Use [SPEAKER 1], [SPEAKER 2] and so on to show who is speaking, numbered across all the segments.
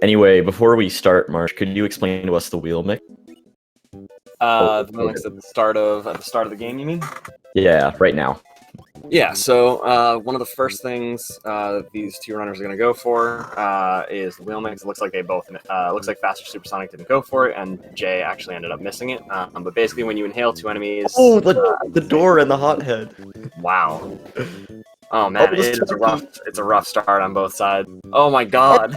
[SPEAKER 1] Anyway, before we start, Marsh, could you explain to us the wheel mix?
[SPEAKER 2] The mix at the start of the game, you mean?
[SPEAKER 1] Yeah, right now.
[SPEAKER 2] Yeah. So one of the first things these two runners are going to go for is the wheel mix. It looks like they both. Looks like FasterSuperSonic didn't go for it, and Jay actually ended up missing it. But basically, when you inhale two enemies.
[SPEAKER 1] Oh, the door and the hothead.
[SPEAKER 2] Wow. Oh man, it's a rough start on both sides. Oh my god.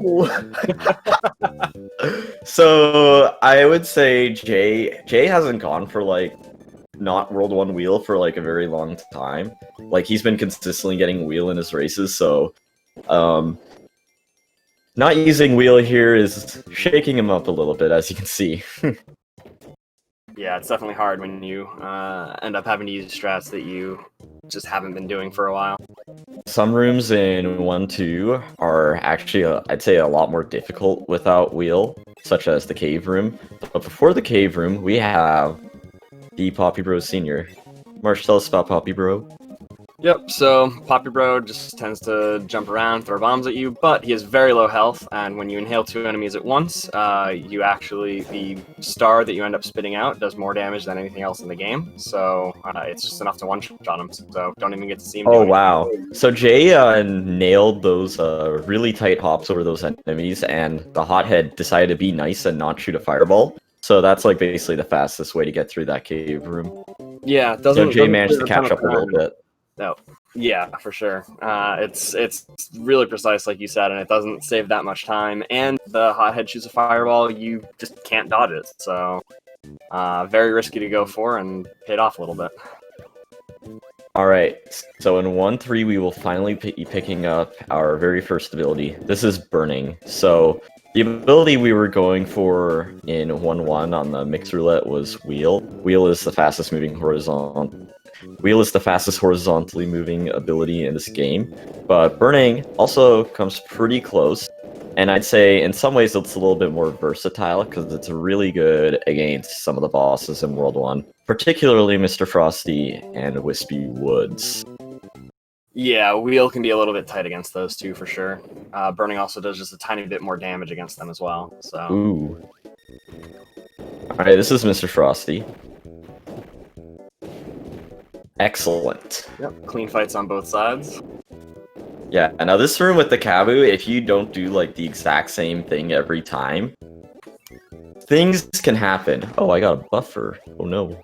[SPEAKER 1] So I would say Jay hasn't gone for like not World 1 wheel for like a very long time. Like he's been consistently getting wheel in his races, so not using wheel here is shaking him up a little bit, as you can see.
[SPEAKER 2] Yeah, it's definitely hard when you end up having to use strats that you just haven't been doing for a while.
[SPEAKER 1] Some rooms in 1-2 are actually, I'd say, a lot more difficult without wheel, such as the cave room. But before the cave room, we have the Poppy Bro Senior. Marsh, tell us about Poppy Bro.
[SPEAKER 2] Yep, so Poppy Bro just tends to jump around, throw bombs at you, but he has very low health, and when you inhale two enemies at once, the star that you end up spitting out does more damage than anything else in the game, so it's just enough to one-shot him, so don't even get to see him.
[SPEAKER 1] Oh, wow. So Jay nailed those really tight hops over those enemies, and the hothead decided to be nice and not shoot a fireball. So that's like basically the fastest way to get through that cave room.
[SPEAKER 2] Yeah,
[SPEAKER 1] Jay managed to catch up a little bit.
[SPEAKER 2] No, yeah, for sure. It's really precise, like you said, and it doesn't save that much time. And the hothead shoots a fireball, you just can't dodge it. So, very risky to go for, and paid off a little bit.
[SPEAKER 1] Alright, so in 1-3 we will finally be picking up our very first ability. This is Burning. So, the ability we were going for in 1-1 on the mix roulette was Wheel. Wheel is the fastest moving Wheel is the fastest horizontally moving ability in this game, but Burning also comes pretty close, and I'd say in some ways it's a little bit more versatile because it's really good against some of the bosses in World 1, particularly Mr. Frosty and Wispy Woods.
[SPEAKER 2] Yeah, Wheel can be a little bit tight against those two for sure. Burning also does just a tiny bit more damage against them as well. So.
[SPEAKER 1] Ooh. Alright, this is Mr. Frosty. Excellent.
[SPEAKER 2] Yep, clean fights on both sides.
[SPEAKER 1] Yeah, now this room with the Kabu, if you don't do like the exact same thing every time, things can happen. Oh, I got a buffer. Oh no.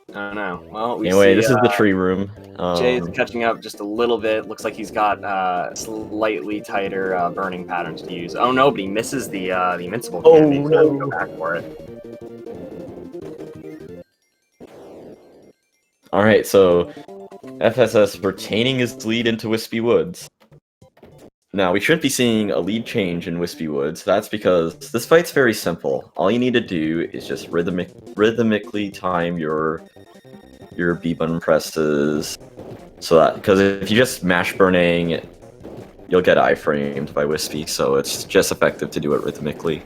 [SPEAKER 2] I don't know. Well,
[SPEAKER 1] anyway, this is the tree room.
[SPEAKER 2] Jay's catching up just a little bit. Looks like he's got slightly tighter burning patterns to use. Oh no, but he misses the invincible candy.
[SPEAKER 1] Oh no.
[SPEAKER 2] Go back for it.
[SPEAKER 1] Alright, so FSS retaining his lead into Wispy Woods. Now, we shouldn't be seeing a lead change in Wispy Woods. That's because this fight's very simple. All you need to do is just rhythmically time your B button presses, so that, because if you just mash Burning, you'll get iframed by Wispy, so it's just effective to do it rhythmically.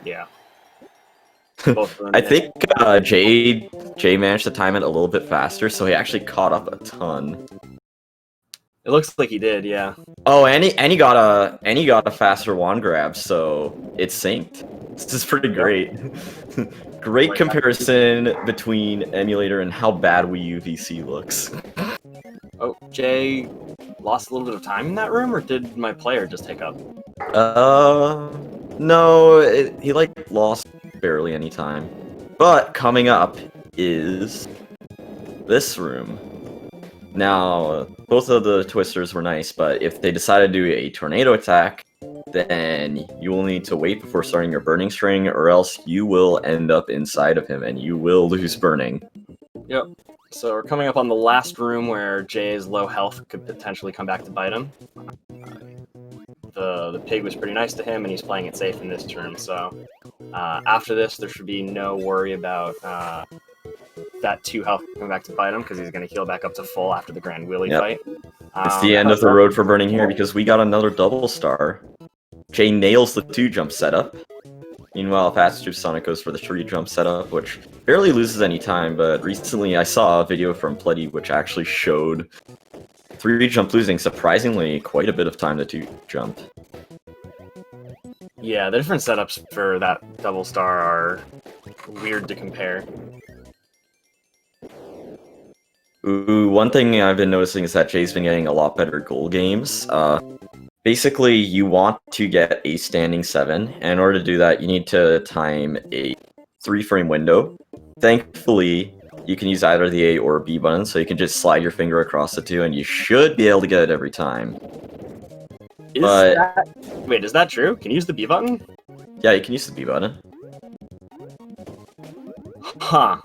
[SPEAKER 2] Yeah.
[SPEAKER 1] I think Jay managed to time it a little bit faster, so he actually caught up a ton.
[SPEAKER 2] It looks like he did, yeah.
[SPEAKER 1] Oh, and he got a faster wand grab, so it's synced. This is pretty great. Great comparison between emulator and how bad Wii U VC looks.
[SPEAKER 2] Oh, Jay lost a little bit of time in that room, or did my player just take up?
[SPEAKER 1] No, he like lost barely any time. But coming up is this room. Now, both of the twisters were nice, but if they decide to do a tornado attack, then you will need to wait before starting your burning string, or else you will end up inside of him and you will lose burning.
[SPEAKER 2] Yep. So we're coming up on the last room where Jay's low health could potentially come back to bite him. The pig was pretty nice to him, and he's playing it safe in this room. So after this, there should be no worry about that 2 health coming back to bite him, because he's going to heal back up to full after the Grand Wheelie fight.
[SPEAKER 1] It's the end of the road for burning here, because we got another double star. Jay nails the 2-jump setup. Meanwhile, FasterSuperSonic goes for the 3-jump setup, which barely loses any time, but recently I saw a video from Pleddy which actually showed 3-jump losing surprisingly quite a bit of time to 2-jump.
[SPEAKER 2] Yeah, the different setups for that double star are weird to compare.
[SPEAKER 1] Ooh, one thing I've been noticing is that Jay's been getting a lot better goal games. Basically, you want to get a standing 7, and in order to do that, you need to time a 3-frame window. Thankfully, you can use either the A or B button, so you can just slide your finger across the two, and you should be able to get it every time.
[SPEAKER 2] Wait, is that true? Can you use the B button?
[SPEAKER 1] Yeah, you can use the B button.
[SPEAKER 2] Huh.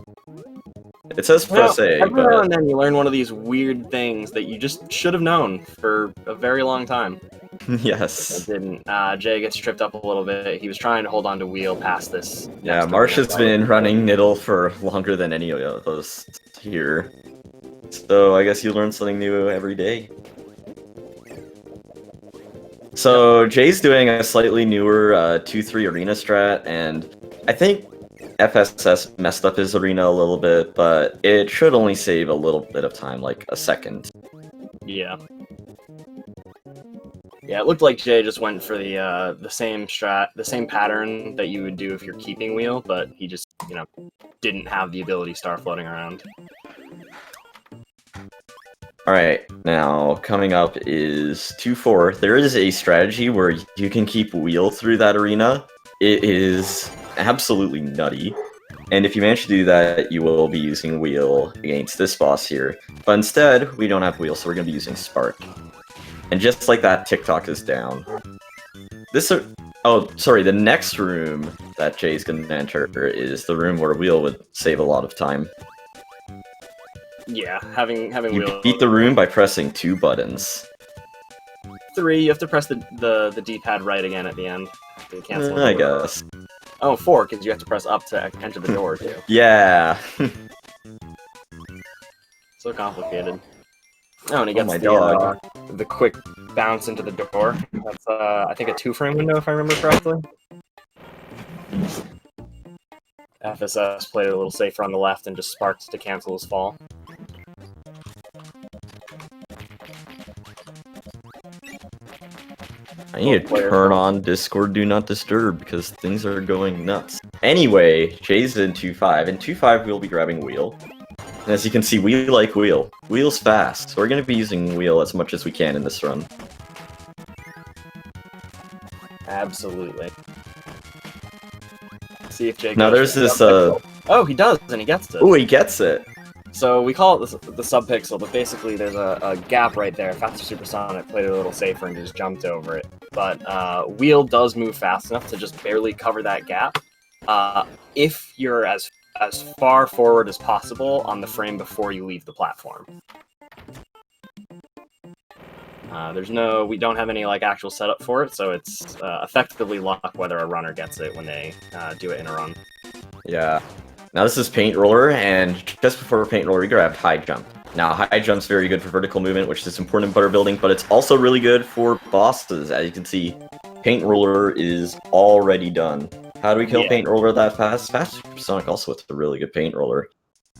[SPEAKER 1] It says press A,
[SPEAKER 2] every now
[SPEAKER 1] but...
[SPEAKER 2] and then you learn one of these weird things that you just should have known for a very long time.
[SPEAKER 1] Yes.
[SPEAKER 2] It didn't. Jay gets tripped up a little bit. He was trying to hold on to wheel past this.
[SPEAKER 1] Yeah, Marsh has been running NIDL for longer than any of us here. So I guess you learn something new every day. So Jay's doing a slightly newer 2-3 arena strat, and I think FSS messed up his arena a little bit, but it should only save a little bit of time, like a second.
[SPEAKER 2] Yeah. Yeah, it looked like Jay just went for the same pattern that you would do if you're keeping wheel, but he just, didn't have the ability star floating around.
[SPEAKER 1] Alright, now coming up is 2-4. There is a strategy where you can keep wheel through that arena. It is absolutely nutty. And if you manage to do that, you will be using wheel against this boss here. But instead, we don't have wheel, so we're going to be using Spark. And just like that, TikTok is down. The next room that Jay's going to enter is the room where wheel would save a lot of time.
[SPEAKER 2] Yeah, having wheel.
[SPEAKER 1] You beat the room by pressing 2 buttons.
[SPEAKER 2] 3, you have to press the D-pad right again at the end to cancel.
[SPEAKER 1] I guess.
[SPEAKER 2] Oh, 4, because you have to press up to enter the door too.
[SPEAKER 1] Yeah.
[SPEAKER 2] So complicated. Oh, and he gets the quick bounce into the door. That's I think a 2-frame window if I remember correctly. FSS played it a little safer on the left and just sparked to cancel his fall.
[SPEAKER 1] I need to turn on Discord Do Not Disturb because things are going nuts. Anyway, Jay's in 2-5. In 2-5, we'll be grabbing wheel. And as you can see, we like wheel. Wheel's fast, so we're going to be using wheel as much as we can in this run.
[SPEAKER 2] Absolutely. See if Jay.
[SPEAKER 1] Now there's this.
[SPEAKER 2] Oh, he does, and he gets it.
[SPEAKER 1] Oh, he gets it.
[SPEAKER 2] So we call it the subpixel, but basically there's a gap right there. FasterSuperSonic played it a little safer and just jumped over it. But wheel does move fast enough to just barely cover that gap. If you're as far forward as possible on the frame before you leave the platform. We don't have any actual setup for it, so it's effectively luck whether a runner gets it when they do it in a run.
[SPEAKER 1] Yeah. Now this is Paint Roller, and just before Paint Roller, we grabbed High Jump. Now High Jump's very good for vertical movement, which is important in butter building, but it's also really good for bosses. As you can see, Paint Roller is already done. How do we kill Paint Roller that fast? FasterSuperSonic also with a really good Paint Roller.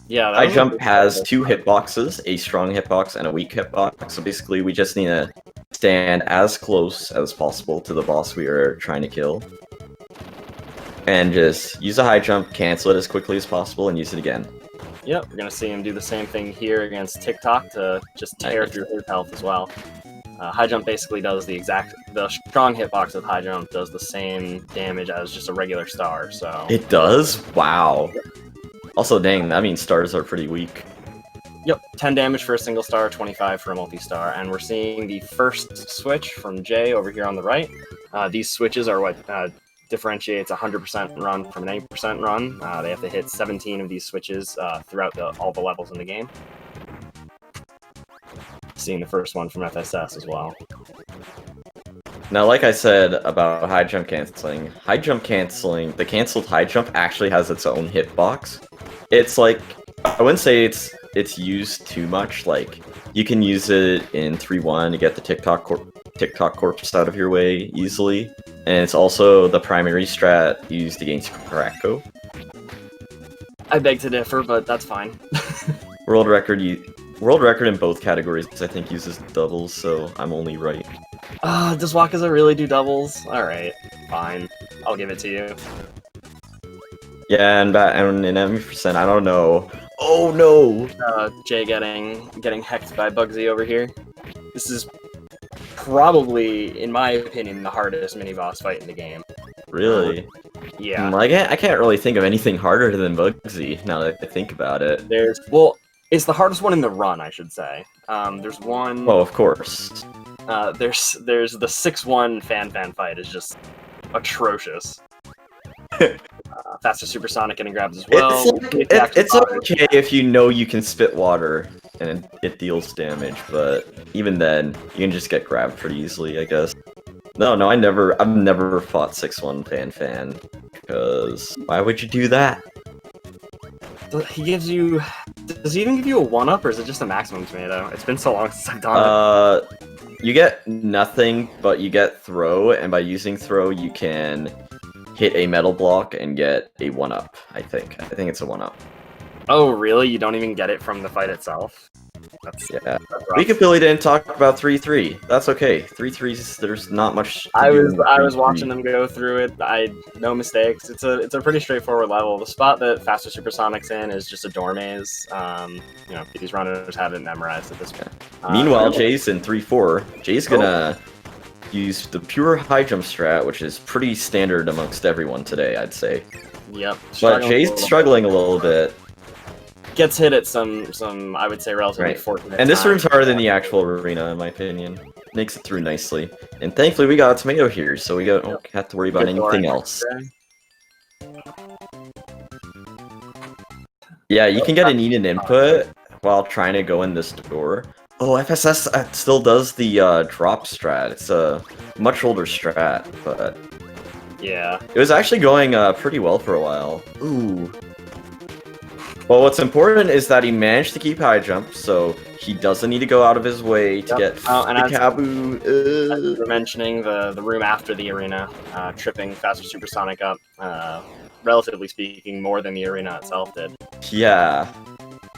[SPEAKER 2] Yeah,
[SPEAKER 1] High Jump has 2 hitboxes, a strong hitbox and a weak hitbox, so basically we just need to stand as close as possible to the boss we are trying to kill. And just use a high jump, cancel it as quickly as possible, and use it again.
[SPEAKER 2] Yep, we're going to see him do the same thing here against TikTok to just tear through his health as well. High jump basically does the strong hitbox of high jump does the same damage as just a regular star, so...
[SPEAKER 1] It does? Wow. Also, dang, that means stars are pretty weak.
[SPEAKER 2] Yep, 10 damage for a single star, 25 for a multi-star, and we're seeing the first switch from Jay over here on the right. These switches are what differentiates a 100% run from an 80% run. They have to hit 17 of these switches throughout all the levels in the game. Seeing the first one from FSS as well.
[SPEAKER 1] Now, like I said about high jump canceling, the canceled high jump actually has its own hitbox. It's like, I wouldn't say it's used too much. Like, you can use it in 3-1 to get the TikTok corpse out of your way easily. And it's also the primary strat used against Krako.
[SPEAKER 2] I beg to differ, but that's fine.
[SPEAKER 1] World record in both categories, I think, uses doubles, so I'm only right.
[SPEAKER 2] Does Wakaza really do doubles? Alright. fine. I'll give it to you.
[SPEAKER 1] Yeah, and in M%, I don't know. Oh no!
[SPEAKER 2] Jay getting hecked by Bugsy over here. This is probably, in my opinion, the hardest mini-boss fight in the game.
[SPEAKER 1] Really?
[SPEAKER 2] Yeah.
[SPEAKER 1] I can't really think of anything harder than Bugsy, now that I think about it.
[SPEAKER 2] Well, it's the hardest one in the run, I should say. There's one...
[SPEAKER 1] Oh, of course.
[SPEAKER 2] There's the 6-1 fan fight is just atrocious. FasterSuperSonic getting grabs as well.
[SPEAKER 1] It's okay if you know you can spit water and it deals damage, but even then, you can just get grabbed pretty easily, I guess. No, I've never fought 6-1 fan, because why would you do that?
[SPEAKER 2] He gives you... Does he even give you a 1-up, or is it just a maximum tomato? It's been so long since I've done it.
[SPEAKER 1] You get nothing, but you get throw, and by using throw, you can hit a metal block and get a 1-up, I think. I think it's a 1-up.
[SPEAKER 2] Oh, really? You don't even get it from the fight itself?
[SPEAKER 1] Yeah.
[SPEAKER 2] That's
[SPEAKER 1] We completely didn't talk about 3-3. That's okay. 3-3's, there's not much to
[SPEAKER 2] I
[SPEAKER 1] do
[SPEAKER 2] was watching them go through it. No mistakes. It's a pretty straightforward level. The spot that FasterSuperSonic's in is just a door maze. You know, these runners have it memorized at this point.
[SPEAKER 1] Meanwhile, Jay's in 3-4. Jay's gonna use the pure high jump strat, which is pretty standard amongst everyone today, I'd say.
[SPEAKER 2] Yep.
[SPEAKER 1] But Jay's struggling a little bit.
[SPEAKER 2] Gets hit at some I would say, relatively fortunate
[SPEAKER 1] And this
[SPEAKER 2] time.
[SPEAKER 1] room's harder than the actual arena, in my opinion. Makes it through nicely. And thankfully, we got a tomato here, so we don't have to worry about anything else. Yeah, you can get an Eden input while trying to go in this door. Oh, FSS still does the drop strat. It's a much older strat, but
[SPEAKER 2] yeah,
[SPEAKER 1] it was actually going pretty well for a while. Ooh. Well, what's important is that he managed to keep high jump, so he doesn't need to go out of his way to get
[SPEAKER 2] and
[SPEAKER 1] the Kabu.
[SPEAKER 2] As you were mentioning, the room after the arena, tripping FasterSuperSonic up, relatively speaking, more than the arena itself did.
[SPEAKER 1] Yeah.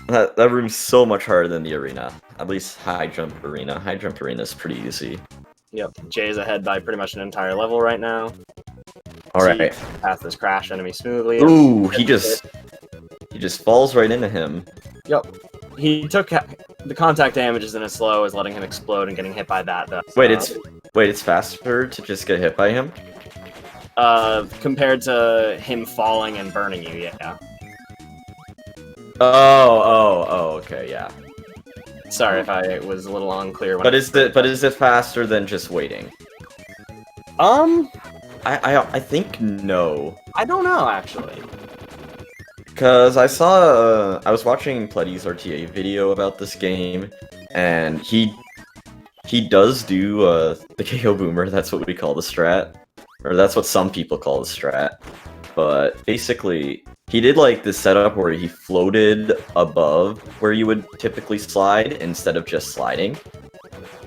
[SPEAKER 1] That room's so much harder than the arena. At least high jump arena. High jump arena is pretty easy.
[SPEAKER 2] Yep, Jay's ahead by pretty much an entire level right now.
[SPEAKER 1] Alright.
[SPEAKER 2] Pass this crash enemy smoothly.
[SPEAKER 1] Ooh, he just falls right into him.
[SPEAKER 2] Yep. He took the contact damage isn't as slow as letting him explode and getting hit by that, though.
[SPEAKER 1] Wait, it's faster to just get hit by him?
[SPEAKER 2] Compared to him falling and burning you, yeah.
[SPEAKER 1] Oh, okay, yeah.
[SPEAKER 2] Sorry if I was a little unclear.
[SPEAKER 1] But is it faster than just waiting? I think no.
[SPEAKER 2] I don't know, actually.
[SPEAKER 1] Because I was watching Pleddy's RTA video about this game, and he does do the KO Boomer, that's what we call the strat. Or that's what some people call the strat. But basically, he did like this setup where he floated above where you would typically slide instead of just sliding.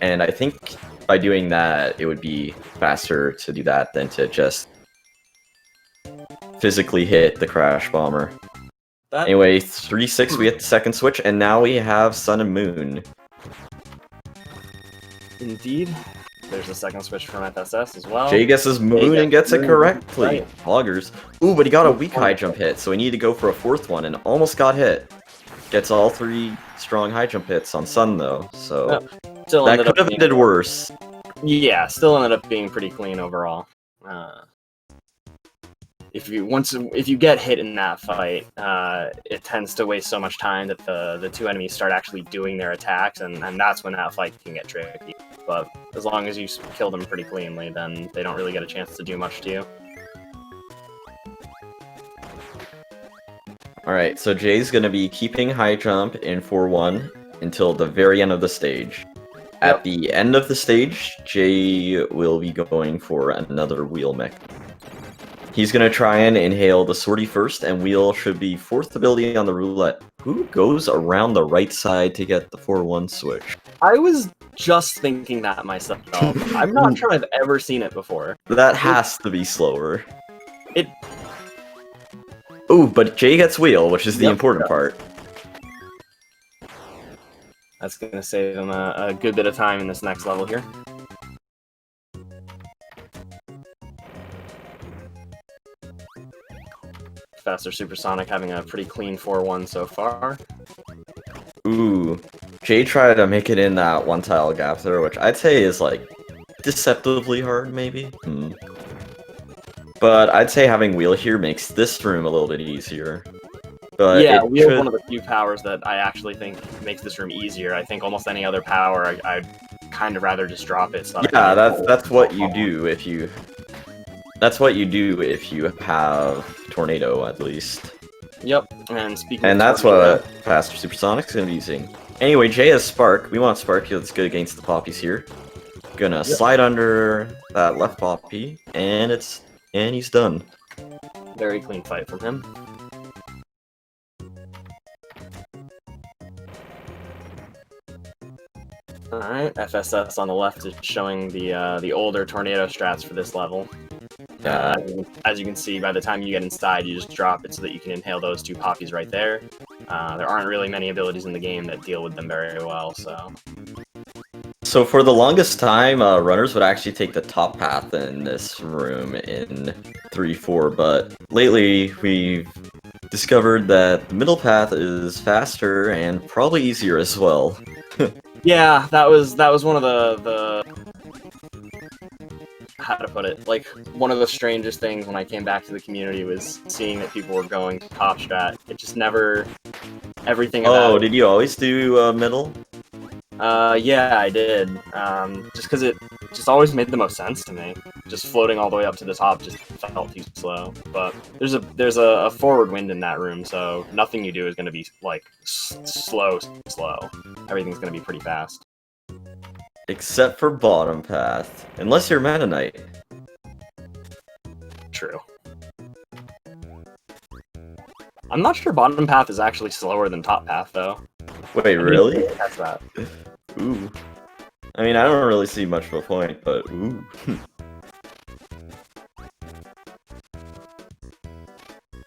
[SPEAKER 1] And I think by doing that, it would be faster to do that than to just physically hit the Crash Bomber. Anyway, 3-6, we hit the second switch, and now we have Sun and Moon.
[SPEAKER 2] Indeed. There's the second switch from FSS as well.
[SPEAKER 1] Jay guesses Moon and gets it correctly.
[SPEAKER 2] Right.
[SPEAKER 1] Hoggers. Ooh, but he got a weak high jump hit, so he needed to go for a fourth one and almost got hit. Gets all 3 strong high jump hits on Sun, though, so that could have ended worse.
[SPEAKER 2] Yeah, still ended up being pretty clean overall. If you get hit in that fight, it tends to waste so much time that the two enemies start actually doing their attacks, and that's when that fight can get tricky. But as long as you kill them pretty cleanly, then they don't really get a chance to do much to you.
[SPEAKER 1] Alright, so Jay's gonna be keeping high jump in 4-1 until the very end of the stage. At the end of the stage, Jay will be going for another wheel mech. He's gonna try and inhale the sortie first, and wheel should be 4th ability on the roulette. Who goes around the right side to get the 4-1 switch?
[SPEAKER 2] I was just thinking that myself. I'm not sure I've ever seen it before.
[SPEAKER 1] That has to be slower. Ooh, but Jay gets wheel, which is the important part.
[SPEAKER 2] That's gonna save him a good bit of time in this next level here. FasterSuperSonic having a pretty clean 4-1 so far.
[SPEAKER 1] Ooh, Jay tried to make it in that one tile gap there, which I'd say is like deceptively hard, maybe. But I'd say having Wheel here makes this room a little bit easier. But
[SPEAKER 2] Yeah,
[SPEAKER 1] it
[SPEAKER 2] Wheel's
[SPEAKER 1] should...
[SPEAKER 2] one of the few powers that I actually think makes this room easier. I think almost any other power, I'd kind of rather just drop it. So
[SPEAKER 1] Yeah, that's what you do if you... That's what you do if you have Tornado, at least.
[SPEAKER 2] Yep, and speaking
[SPEAKER 1] And
[SPEAKER 2] of
[SPEAKER 1] that's
[SPEAKER 2] Tornado,
[SPEAKER 1] what FasterSuperSonic's gonna be using. Anyway, Jay has Spark. We want Spark because it's good against the poppies here. Gonna slide under that left poppy, and he's done.
[SPEAKER 2] very clean fight from him. Alright, FSS on the left is showing the older Tornado strats for this level. As you can see, by the time you get inside, you just drop it so that you can inhale those 2 poppies right there. There aren't really many abilities in the game that deal with them very well, so...
[SPEAKER 1] So for the longest time, runners would actually take the top path in this room in 3-4, but lately we've discovered that the middle path is faster and probably easier as well.
[SPEAKER 2] Yeah, that was one of the how to put it, like, one of the strangest things when I came back to the community was seeing that people were going to top strat. It just never... Everything about it.
[SPEAKER 1] Did you always do middle?
[SPEAKER 2] Yeah, I did. Just because it just always made the most sense to me. Just floating all the way up to the top just felt too slow. But there's a forward wind in that room, so nothing you do is going to be, like, slow. Everything's going to be pretty fast.
[SPEAKER 1] Except for bottom path. Unless you're Meta Knight.
[SPEAKER 2] True. I'm not sure bottom path is actually slower than top path, though.
[SPEAKER 1] Wait, really?
[SPEAKER 2] That's that.
[SPEAKER 1] Ooh. I mean, I don't really see much of a point, but ooh.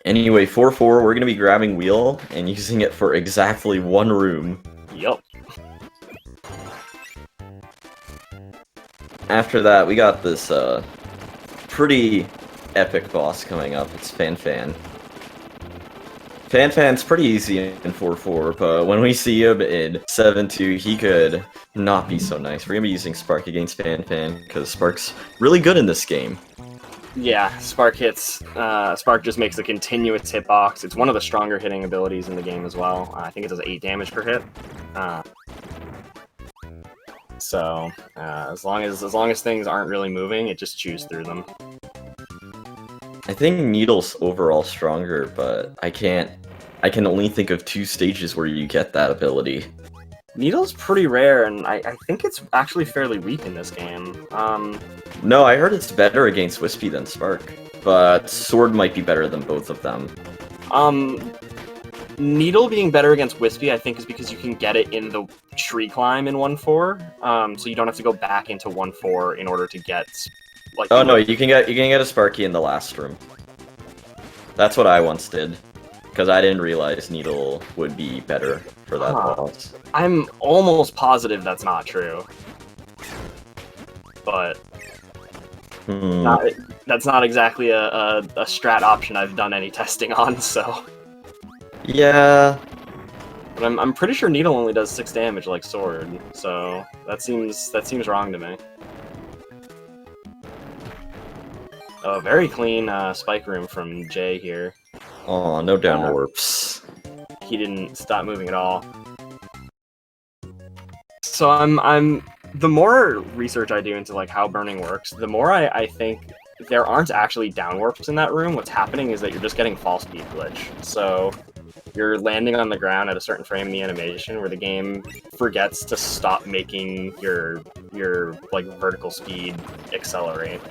[SPEAKER 1] Anyway, 4-4, we're gonna be grabbing Wheel and using it for exactly 1 room.
[SPEAKER 2] Yup.
[SPEAKER 1] After that, we got this, pretty epic boss coming up. It's Fan. Fan's pretty easy in 4-4, but when we see him in 7-2, he could not be so nice. We're gonna be using Spark against Fan, because Spark's really good in this game.
[SPEAKER 2] Yeah, Spark hits. Spark just makes a continuous hitbox. It's one of the stronger hitting abilities in the game as well. I think it does 8 damage per hit. So as long as things aren't really moving, it just chews through them.
[SPEAKER 1] I think Needle's overall stronger, but I can only think of 2 stages where you get that ability.
[SPEAKER 2] Needle's pretty rare, and I think it's actually fairly weak in this game.
[SPEAKER 1] No, I heard it's better against Wispy than Spark, but Sword might be better than both of them.
[SPEAKER 2] Needle being better against Wispy, I think, is because you can get it in the tree climb in 1-4, so you don't have to go back into 1-4 in order to get... Like,
[SPEAKER 1] oh no, you can get a Sparky in the last room. That's what I once did, because I didn't realize Needle would be better for that boss.
[SPEAKER 2] I'm almost positive that's not true, but that's not exactly a strat option I've done any testing on. So
[SPEAKER 1] yeah,
[SPEAKER 2] but I'm pretty sure Needle only does 6 damage like Sword, so that seems wrong to me. Oh, very clean spike room from Jay here.
[SPEAKER 1] Oh, no down warps.
[SPEAKER 2] He didn't stop moving at all. So I'm the more research I do into like how burning works, the more I think there aren't actually down warps in that room. What's happening is that you're just getting false speed glitch. So you're landing on the ground at a certain frame in the animation where the game forgets to stop making your like vertical speed accelerate.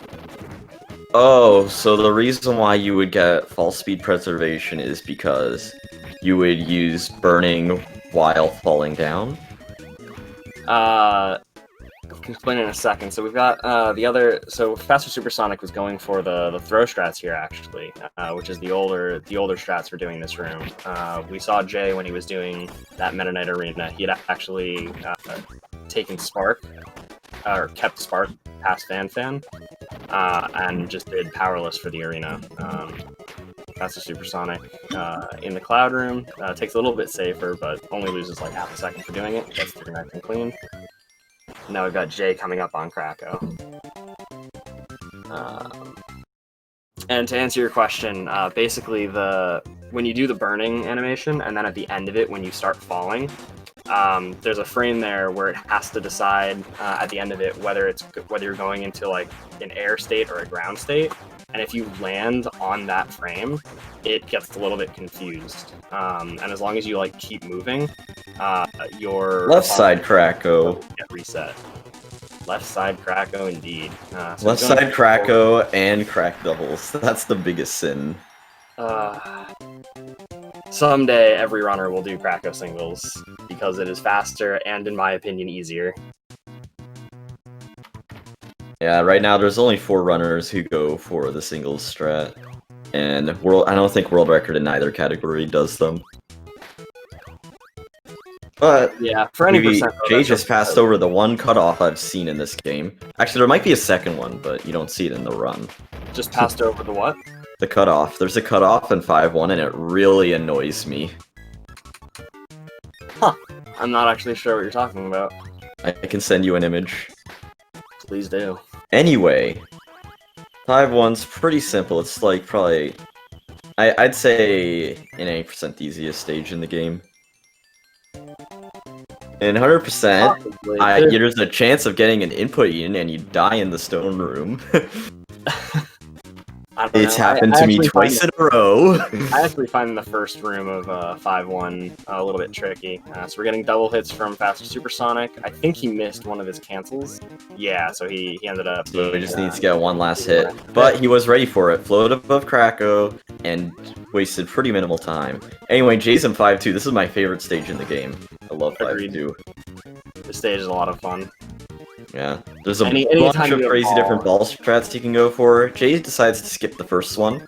[SPEAKER 1] Oh, so the reason why you would get false speed preservation is because you would use burning while falling down?
[SPEAKER 2] I can explain in a second. So we've got the other. So FasterSuperSonic was going for the throw strats here actually, which is the older strats for doing this room. We saw Jay when he was doing that Meta Knight arena. He had actually taken Spark, or kept Spark past Fan, and just did Powerless for the arena. FasterSuperSonic in the cloud room. Takes a little bit safer, but only loses like half a second for doing it. Gets through nice and clean. Now we've got Jay coming up on Krakow. And to answer your question, basically when you do the burning animation, and then at the end of it, when you start falling, there's a frame there where it has to decide at the end of it whether you're going into like an air state or a ground state. And if you land on that frame, it gets a little bit confused. And as long as you like keep moving, your
[SPEAKER 1] Left side Krakow.
[SPEAKER 2] Get reset. Left side Krakow, indeed.
[SPEAKER 1] Left side Krakow and crack doubles. That's the biggest sin.
[SPEAKER 2] Someday, every runner will do Krakow singles, because it is faster and, in my opinion, easier.
[SPEAKER 1] Yeah, right now there's only 4 runners who go for the singles strat. And I don't think world record in either category does them. But
[SPEAKER 2] yeah, for any percent,
[SPEAKER 1] Jay just passed over the one cutoff I've seen in this game. Actually, there might be a second one, but you don't see it in the run.
[SPEAKER 2] Just passed over the what?
[SPEAKER 1] The cutoff. There's a cutoff in 5-1, and it really annoys me.
[SPEAKER 2] Huh. I'm not actually sure what you're talking about.
[SPEAKER 1] I can send you an image.
[SPEAKER 2] Please do.
[SPEAKER 1] Anyway, 5-1's pretty simple. It's like probably, I'd say, an 80% the easiest stage in the game. And 100%, there's a chance of getting an input in and you die in the stone room. It's happened to me twice in a row.
[SPEAKER 2] I actually find the first room of 5-1 a little bit tricky. So we're getting double hits from FasterSuperSonic. I think he missed one of his cancels. Yeah, so he ended up...
[SPEAKER 1] So he just needs to get one last hit. But he was ready for it. Floated above Krakow and wasted pretty minimal time. Anyway, Jason 5-2. This is my favorite stage in the game. I love 5-2.
[SPEAKER 2] This stage is a lot of fun.
[SPEAKER 1] Yeah, there's a bunch of crazy different ball strats you can go for. Jay decides to skip the first one,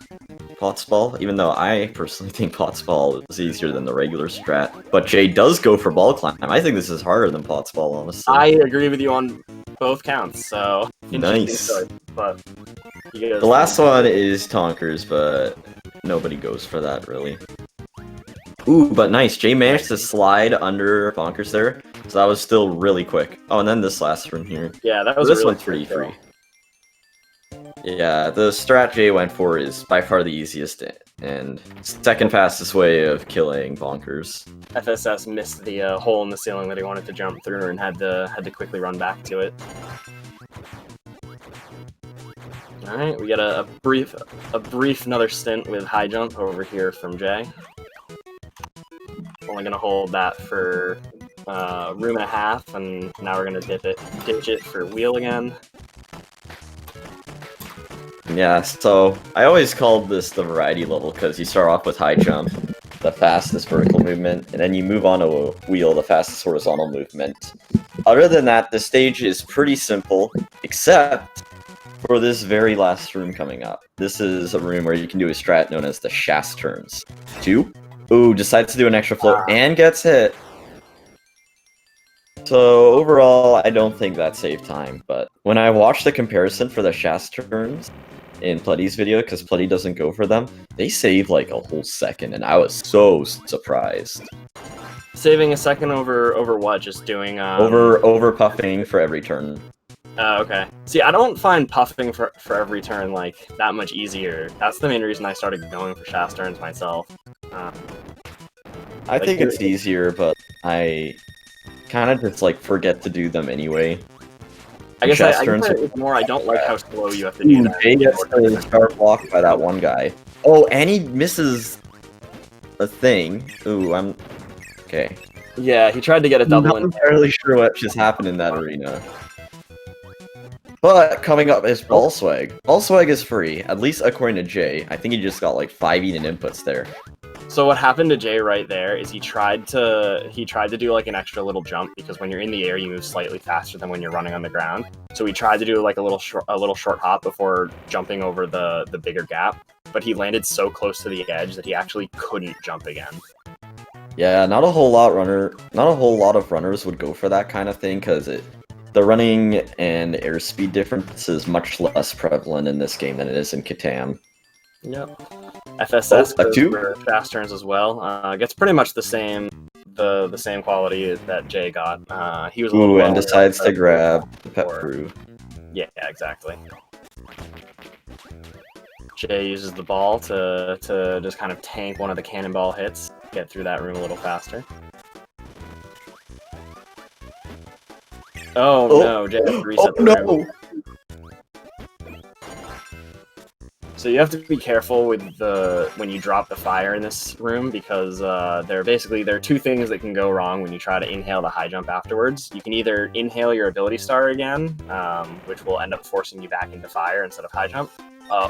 [SPEAKER 1] Pot's Ball, even though I personally think Pot's Ball is easier than the regular strat. But Jay does go for Ball Climb. I think this is harder than Pot's Ball, honestly.
[SPEAKER 2] I agree with you on both counts, so...
[SPEAKER 1] Nice.
[SPEAKER 2] Choice, but
[SPEAKER 1] the last one is Tonkers, but nobody goes for that, really. Ooh, but nice. Jay managed to slide under Bonkers there, so that was still really quick. Oh, and then this last room here.
[SPEAKER 2] Yeah, that was
[SPEAKER 1] this
[SPEAKER 2] really
[SPEAKER 1] one's pretty free. Yeah, the strat Jay went for is by far the easiest and second fastest way of killing Bonkers.
[SPEAKER 2] FSS missed the hole in the ceiling that he wanted to jump through and had to quickly run back to it. All right, we got a brief another stint with high jump over here from Jay. Only gonna hold that for room and a half, and now we're gonna ditch it for wheel again.
[SPEAKER 1] Yeah, so I always called this the variety level because you start off with high jump, the fastest vertical movement, and then you move on to a wheel, the fastest horizontal movement. Other than that, the stage is pretty simple, except for this very last room coming up. This is a room where you can do a strat known as the Shast turns. 2. Ooh, decides to do an extra float and gets hit. So overall, I don't think that saved time, but when I watched the comparison for the Shast turns in Pletty's video, because Pletty doesn't go for them, they save like a whole second, and I was so surprised.
[SPEAKER 2] Saving a second over what? Just doing
[SPEAKER 1] over puffing for every turn.
[SPEAKER 2] Oh, okay. See, I don't find puffing for every turn like that much easier. That's the main reason I started going for Shast turns myself.
[SPEAKER 1] I think it's easier, but I kind of just like forget to do them anyway.
[SPEAKER 2] I guess it's more I don't like how slow you have to do that.
[SPEAKER 1] Jay gets the start blocked by that one guy. Oh, and he misses a thing. Ooh, okay.
[SPEAKER 2] Yeah, he tried to get a double.
[SPEAKER 1] I'm not entirely sure what just happened in that arena. But coming up is Ball Swag. Ball Swag is free, at least according to Jay. I think he just got like 5 Eden inputs there.
[SPEAKER 2] So what happened to Jay right there is he tried to do like an extra little jump, because when you're in the air you move slightly faster than when you're running on the ground. So he tried to do like a little short hop before jumping over the bigger gap, but he landed so close to the edge that he actually couldn't jump again.
[SPEAKER 1] Yeah, not a whole lot of runners would go for that kind of thing, because the running and airspeed difference is much less prevalent in this game than it is in Catan.
[SPEAKER 2] Yep. FSS
[SPEAKER 1] Oh, a
[SPEAKER 2] goes
[SPEAKER 1] 2?
[SPEAKER 2] for fast turns as well. Gets pretty much the same quality that Jay got. He was a little
[SPEAKER 1] Ooh,
[SPEAKER 2] lower.
[SPEAKER 1] and decides to
[SPEAKER 2] but-
[SPEAKER 1] grab the pet
[SPEAKER 2] or-
[SPEAKER 1] brew.
[SPEAKER 2] Yeah, exactly. Jay uses the ball to just kind of tank one of the cannonball hits, get through that room a little faster. Oh, no, Jay has to reset the room. So you have to be careful with when you drop the fire in this room, because there are two things that can go wrong when you try to inhale the high jump afterwards. You can either inhale your ability star again, which will end up forcing you back into fire instead of high jump,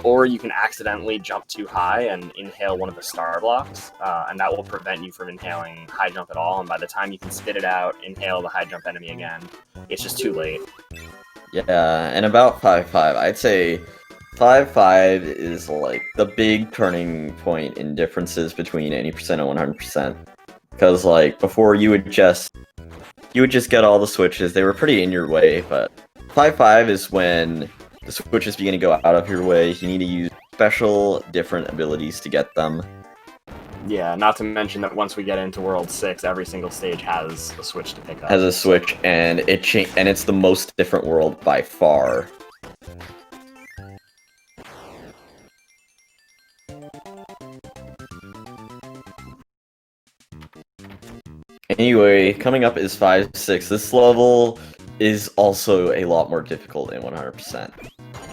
[SPEAKER 2] or you can accidentally jump too high and inhale one of the star blocks, and that will prevent you from inhaling high jump at all. And by the time you can spit it out, inhale the high jump enemy again, it's just too late.
[SPEAKER 1] Yeah, and about 5-5, I'd say 5-5 is like the big turning point in differences between 80% and 100%. Because like before you would just get all the switches, they were pretty in your way, but 5-5 is when the switches begin to go out of your way. You need to use special different abilities to get them.
[SPEAKER 2] Yeah, not to mention that once we get into World 6, every single stage has a switch to pick up.
[SPEAKER 1] Has a switch, and it's the most different world by far. Anyway, coming up is 5-6. This level is also a lot more difficult in 100%.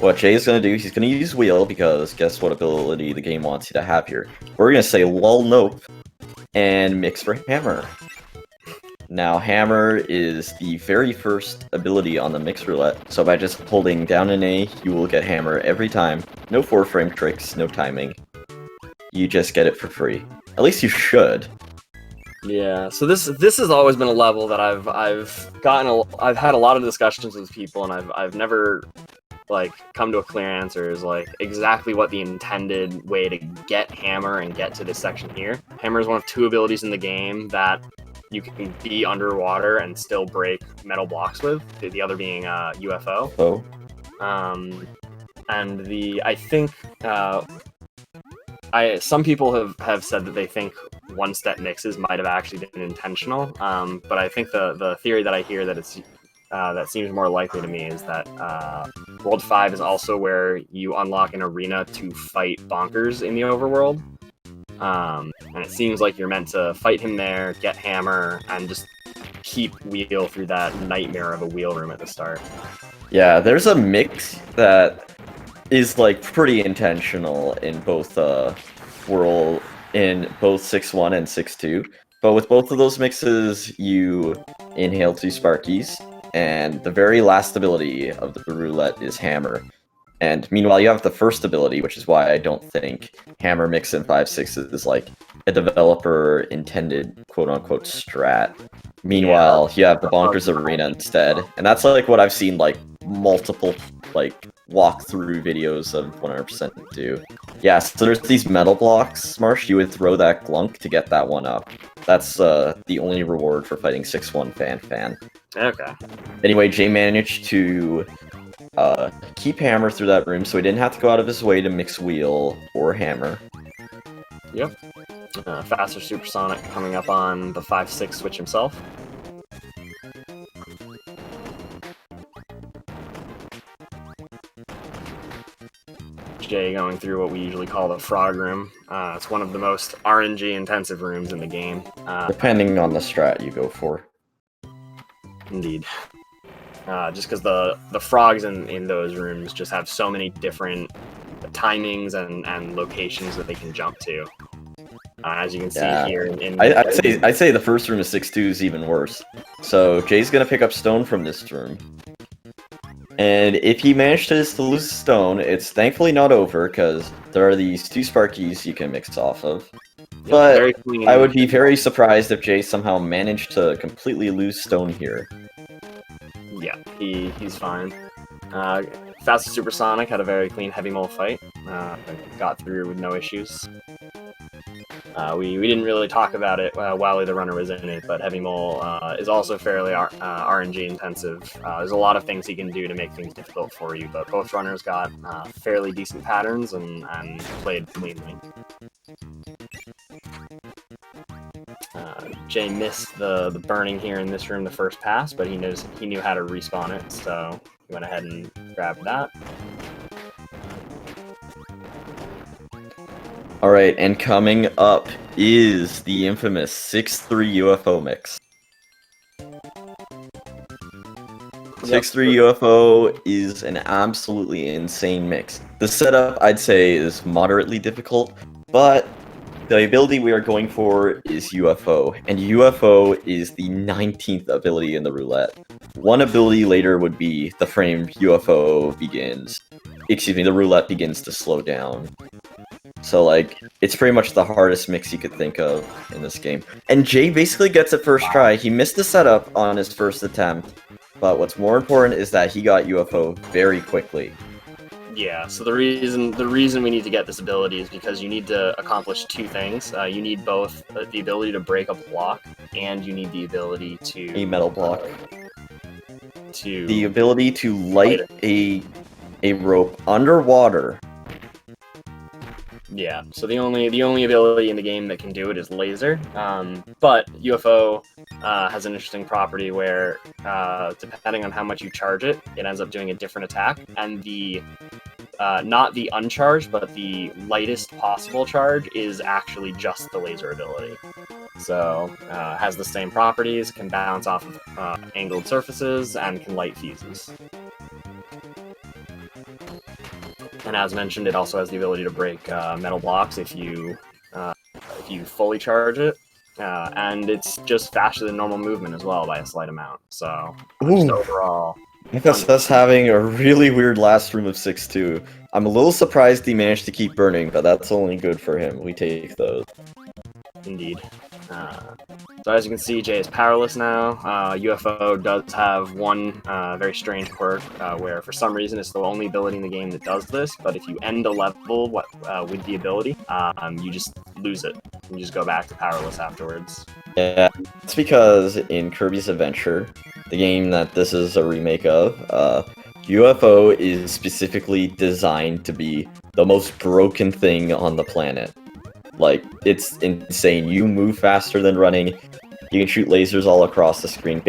[SPEAKER 1] What Jay's gonna do, he's gonna use Wheel, because guess what ability the game wants you to have here? We're gonna say Lull Nope, and mix for Hammer. Now, Hammer is the very first ability on the Mix Roulette, so by just holding down an A, you will get Hammer every time. No 4-frame tricks, no timing. You just get it for free. At least you should.
[SPEAKER 2] Yeah, so this has always been a level that I've had a lot of discussions with people, and I've never like come to a clear answer is like exactly what the intended way to get Hammer and get to this section here. Hammer is one of 2 abilities in the game that you can be underwater and still break metal blocks with. The other being UFO.
[SPEAKER 1] Oh.
[SPEAKER 2] And I think some people have said that they think one-step mixes might have actually been intentional, but I think the theory that I hear that that seems more likely to me is that World 5 is also where you unlock an arena to fight Bonkers in the overworld, and it seems like you're meant to fight him there, get Hammer, and just keep Wheel through that nightmare of a wheel room at the start.
[SPEAKER 1] Yeah, there's a mix that is like pretty intentional in both in both 6-1 and 6-2. But with both of those mixes, you inhale 2 Sparkies, and the very last ability of the roulette is Hammer. And meanwhile, you have the first ability, which is why I don't think Hammer Mix in 5-6 is like a developer-intended quote-unquote strat. Meanwhile, you have the Bonkers Arena instead, and that's like what I've seen like multiple like walkthrough videos of 100% do. Yeah, so there's these metal blocks, Marsh. You would throw that glunk to get that one up. That's the only reward for fighting 6-1 fan.
[SPEAKER 2] Okay.
[SPEAKER 1] Anyway, Jay managed to keep Hammer through that room, so he didn't have to go out of his way to mix Wheel or Hammer.
[SPEAKER 2] Yep. FasterSuperSonic coming up on the 5-6 switch himself. Jay going through what we usually call the frog room. It's one of the most RNG intensive rooms in the game.
[SPEAKER 1] Depending on the strat you go for.
[SPEAKER 2] Indeed. Just because the frogs in those rooms just have so many different timings and locations that they can jump to. As you can see here,
[SPEAKER 1] I'd say the first room of 6-2 is even worse. So Jay's gonna pick up stone from this room, and if he manages to lose stone, it's thankfully not over because there are these 2 Sparkies you can mix off of. But I would be very surprised if Jay somehow managed to completely lose stone here.
[SPEAKER 2] Yeah, he's fine. FasterSuperSonic had a very clean heavy mole fight. Got through with no issues. We didn't really talk about it while the runner was in it, but Heavy Mole is also fairly RNG intensive. There's a lot of things he can do to make things difficult for you, but both runners got fairly decent patterns and played cleanly. Jay missed the burning here in this room the first pass, but he knew how to respawn it, so he went ahead and grabbed that.
[SPEAKER 1] Alright, and coming up is the infamous 6-3 UFO mix. 6-3 UFO is an absolutely insane mix. The setup, I'd say, is moderately difficult, but the ability we are going for is UFO, and UFO is the 19th ability in the roulette. One ability later would be the frame UFO begins. Excuse me, the roulette begins to slow down. So, like, it's pretty much the hardest mix you could think of in this game. And Jay basically gets it first try. He missed the setup on his first attempt, but what's more important is that he got UFO very quickly.
[SPEAKER 2] Yeah, so the reason we need to get this ability is because you need to accomplish two things. You need both the ability to break a block, and you need the ability to...
[SPEAKER 1] A metal block. The ability to light a rope underwater.
[SPEAKER 2] Yeah, so the only ability in the game that can do it is laser, but UFO has an interesting property where, depending on how much you charge it, it ends up doing a different attack, and the not the uncharged, but the lightest possible charge is actually just the laser ability. So, has the same properties, can bounce off of angled surfaces, and can light fuses. And as mentioned, it also has the ability to break metal blocks if you fully charge it, and it's just faster than normal movement as well by a slight amount. So just overall,
[SPEAKER 1] FSS having a really weird last room of 6-2. I'm a little surprised he managed to keep burning, but that's only good for him. We take those.
[SPEAKER 2] Indeed. So as you can see, Jay is powerless now. UFO does have one very strange quirk where for some reason it's the only ability in the game that does this, but if you end a level with the ability, you just lose it. You just go back to powerless afterwards.
[SPEAKER 1] Yeah, it's because in Kirby's Adventure, the game that this is a remake of, UFO is specifically designed to be the most broken thing on the planet. Like, it's insane. You move faster than running. You can shoot lasers all across the screen.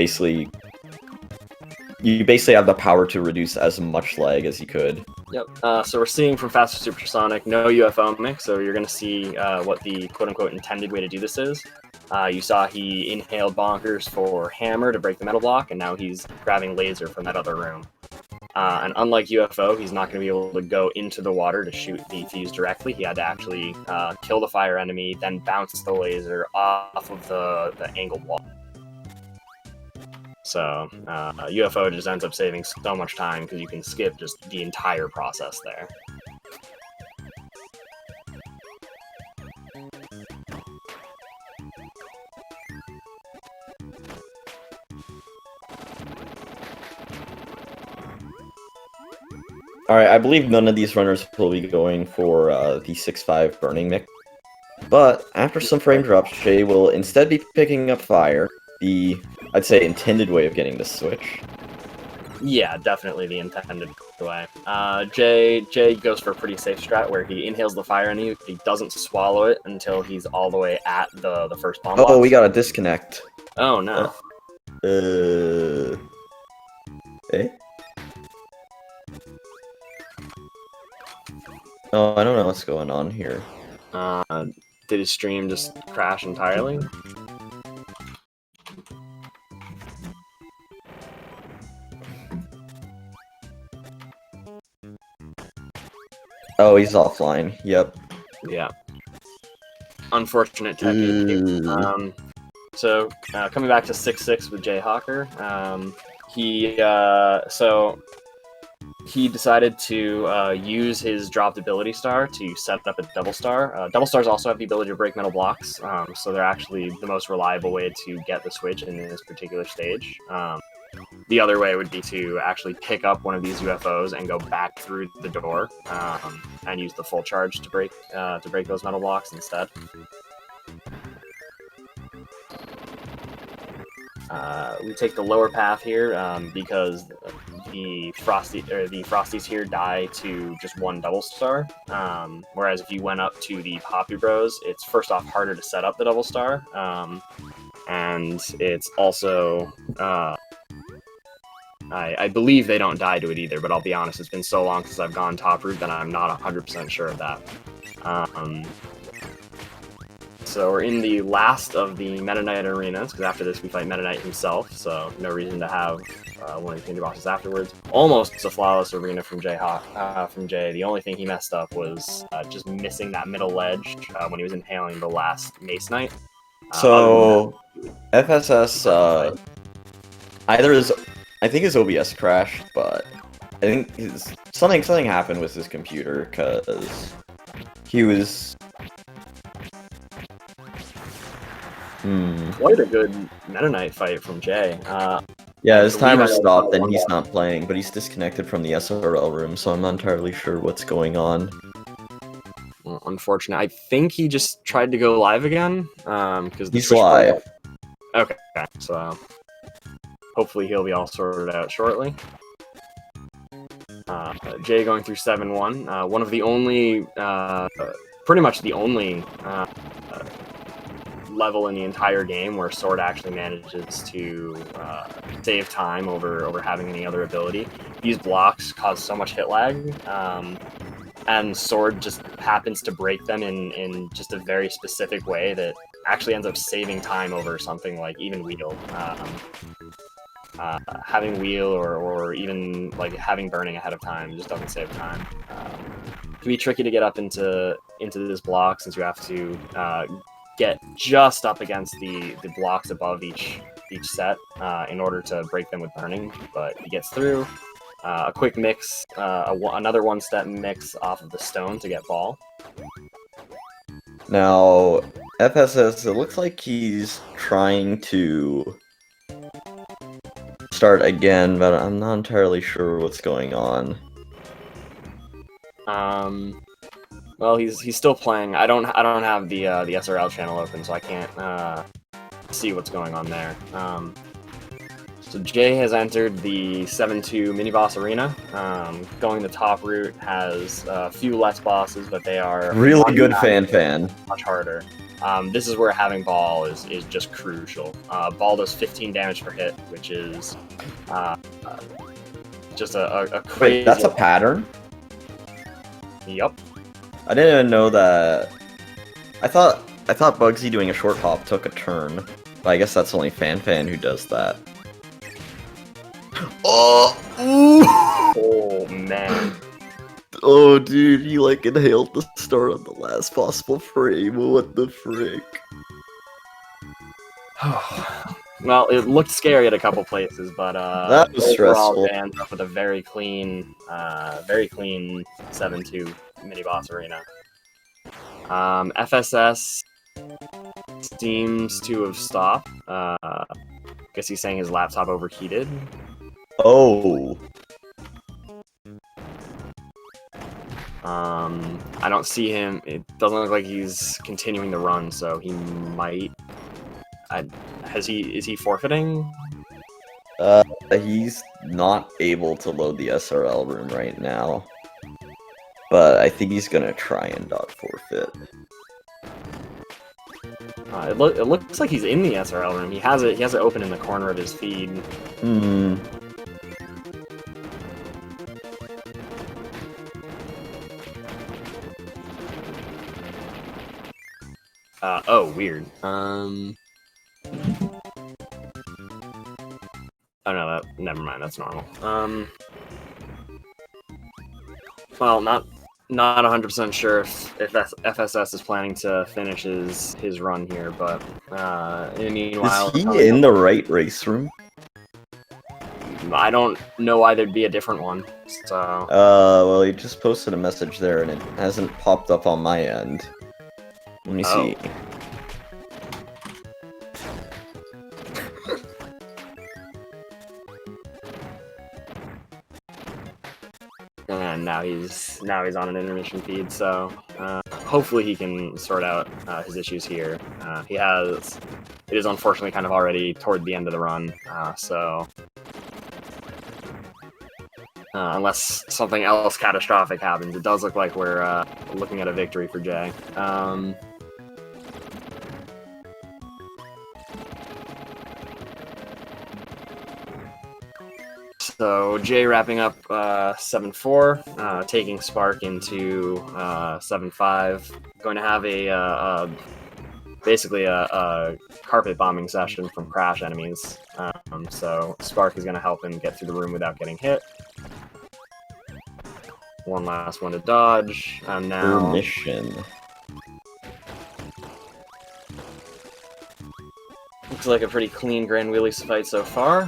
[SPEAKER 1] You basically have the power to reduce as much lag as you could.
[SPEAKER 2] Yep. So we're seeing from FasterSuperSonic no UFO mix, so you're going to see what the quote-unquote intended way to do this is. You saw he inhaled Bonkers for Hammer to break the metal block, and now he's grabbing Laser from that other room. And unlike UFO, he's not going to be able to go into the water to shoot the fuse directly. He had to actually kill the fire enemy, then bounce the laser off of the angled wall. So UFO just ends up saving so much time because you can skip just the entire process there.
[SPEAKER 1] Alright, I believe none of these runners will be going for the 6-5 burning mix. But after some frame drops, Jay will instead be picking up fire, the, I'd say, intended way of getting this switch.
[SPEAKER 2] Yeah, definitely the intended way. Jay goes for a pretty safe strat where he inhales the fire and he doesn't swallow it until he's all the way at the first bomb box.
[SPEAKER 1] Oh, we got a disconnect.
[SPEAKER 2] Oh, no.
[SPEAKER 1] Eh? Oh, I don't know what's going on here.
[SPEAKER 2] Did his stream just crash entirely?
[SPEAKER 1] Oh, he's offline. Yep.
[SPEAKER 2] Yeah. Unfortunate tech issue. So, coming back to 6-6 with Jayhawker, he decided to use his dropped ability star to set up a double star. Double stars also have the ability to break metal blocks, so they're actually the most reliable way to get the switch in this particular stage. The other way would be to actually pick up one of these UFOs and go back through the door and use the full charge to break those metal blocks instead. We take the lower path here because the Frosties here die to just one double star. Whereas if you went up to the Poppy Bros, it's first off harder to set up the double star, and it's also I believe they don't die to it either. But I'll be honest, it's been so long since I've gone top route that I'm not 100% sure of that. So we're in the last of the Meta Knight arenas, because after this we fight Meta Knight himself, so no reason to have one of the community bosses afterwards. Almost a flawless arena from from Jay. The only thing he messed up was just missing that middle ledge when he was inhaling the last Mace Knight.
[SPEAKER 1] So, FSS, I think his OBS crashed, but I think something happened with his computer, because he was...
[SPEAKER 2] Quite a good Meta Knight fight from Jay.
[SPEAKER 1] Yeah, his timer stopped and he's not playing, but he's disconnected from the SRL room, so I'm not entirely sure what's going on.
[SPEAKER 2] Well, unfortunate. I think he just tried to go live again, because
[SPEAKER 1] he's live.
[SPEAKER 2] Okay, so hopefully he'll be all sorted out shortly. Jay going through 7-1. One of the only, pretty much the only level in the entire game where Sword actually manages to save time over having any other ability. These blocks cause so much hit lag, and Sword just happens to break them in just a very specific way that actually ends up saving time over something like even Wheel. Having Wheel or even like having Burning ahead of time just doesn't save time. It can be tricky to get up into this block since you have to get just up against the blocks above each set in order to break them with Burning, but he gets through. A quick mix, another one-step mix off of the stone to get ball.
[SPEAKER 1] Now, FSS, it looks like he's trying to start again, but I'm not entirely sure what's going on.
[SPEAKER 2] Well, he's still playing. I don't have the SRL channel open, so I can't see what's going on there. So Jay has entered the 7-2 mini boss arena. Going the top route has a few less bosses, but they are
[SPEAKER 1] really good fan.
[SPEAKER 2] Much harder. This is where having Ball is just crucial. Ball does 15 damage per hit, which is just a crazy...
[SPEAKER 1] Wait, that's a pattern?
[SPEAKER 2] Yep.
[SPEAKER 1] I didn't even know that. I thought Bugsy doing a short hop took a turn, but I guess that's only Fan who does that. Oh!
[SPEAKER 2] Oh man.
[SPEAKER 1] Oh dude, he like inhaled the star on the last possible frame. What the frick?
[SPEAKER 2] Well, it looked scary at a couple places, but
[SPEAKER 1] that was stressful.
[SPEAKER 2] They ended up with a very clean 7-2 mini boss arena. FSS seems to have stopped. Guess he's saying his laptop overheated.
[SPEAKER 1] Oh.
[SPEAKER 2] I don't see him. It doesn't look like he's continuing the run, so he might. Is he forfeiting?
[SPEAKER 1] He's not able to load the SRL room right now. But I think he's gonna try and not forfeit.
[SPEAKER 2] It looks like he's in the SRL room. He has it open in the corner of his feed. Oh, weird. Oh no, never mind. That's normal. Well, not 100% sure if FSS is planning to finish his run here, but meanwhile,
[SPEAKER 1] is he in the right race room?
[SPEAKER 2] I don't know why there'd be a different one. So.
[SPEAKER 1] Well, he just posted a message there, and it hasn't popped up on my end. Let me see.
[SPEAKER 2] And now he's on an intermission feed, so hopefully he can sort out his issues here. He has it is unfortunately kind of already toward the end of the run. Unless something else catastrophic happens, it does look like we're looking at a victory for Jay. So Jay wrapping up 7-4, taking Spark into 7-5. Going to have basically a carpet bombing session from crash enemies. So Spark is going to help him get through the room without getting hit. One last one to dodge, and now...
[SPEAKER 1] Permission.
[SPEAKER 2] Looks like a pretty clean Grand Wheelies fight so far.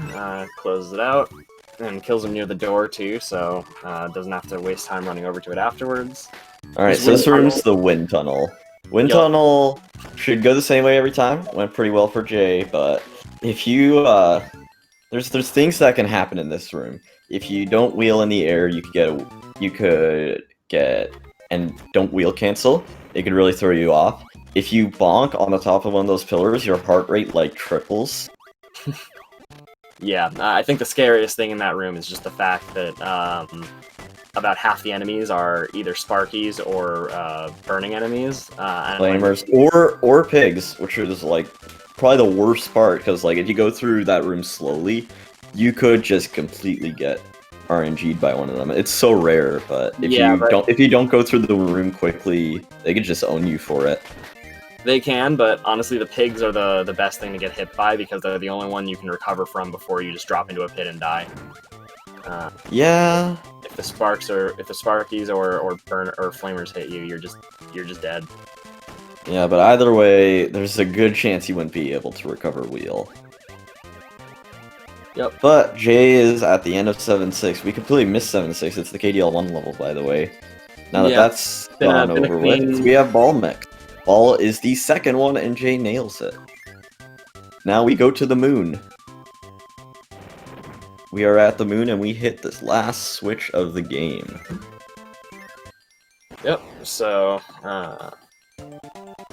[SPEAKER 2] Closes it out, and kills him near the door too, so doesn't have to waste time running over to it afterwards.
[SPEAKER 1] Alright, so this room's the wind tunnel. Wind tunnel should go the same way every time. Went pretty well for Jay, but if you there's things that can happen in this room. If you don't wheel in the air, you could get and don't wheel cancel. It could really throw you off. If you bonk on the top of one of those pillars, your heart rate like triples.
[SPEAKER 2] Yeah, I think the scariest thing in that room is just the fact that about half the enemies are either Sparkies or burning enemies.
[SPEAKER 1] Flamers or pigs, which is like probably the worst part, because like if you go through that room slowly, you could just completely get RNG'd by one of them. It's so rare, but if you don't go through the room quickly, they could just own you for it.
[SPEAKER 2] They can, but honestly, the pigs are the best thing to get hit by because they're the only one you can recover from before you just drop into a pit and die.
[SPEAKER 1] Yeah.
[SPEAKER 2] If the Sparkies or Flamers hit you, you're just dead.
[SPEAKER 1] Yeah, but either way, there's a good chance you wouldn't be able to recover wheel.
[SPEAKER 2] Yep.
[SPEAKER 1] But Jay is at the end of 7-6. We completely missed 7-6. It's the KDL 1 level, by the way. Now that that's gone over with, we have Ball mix. Ball is the second one, and Jay nails it. Now we go to the moon. We are at the moon, and we hit this last switch of the game.
[SPEAKER 2] Yep. So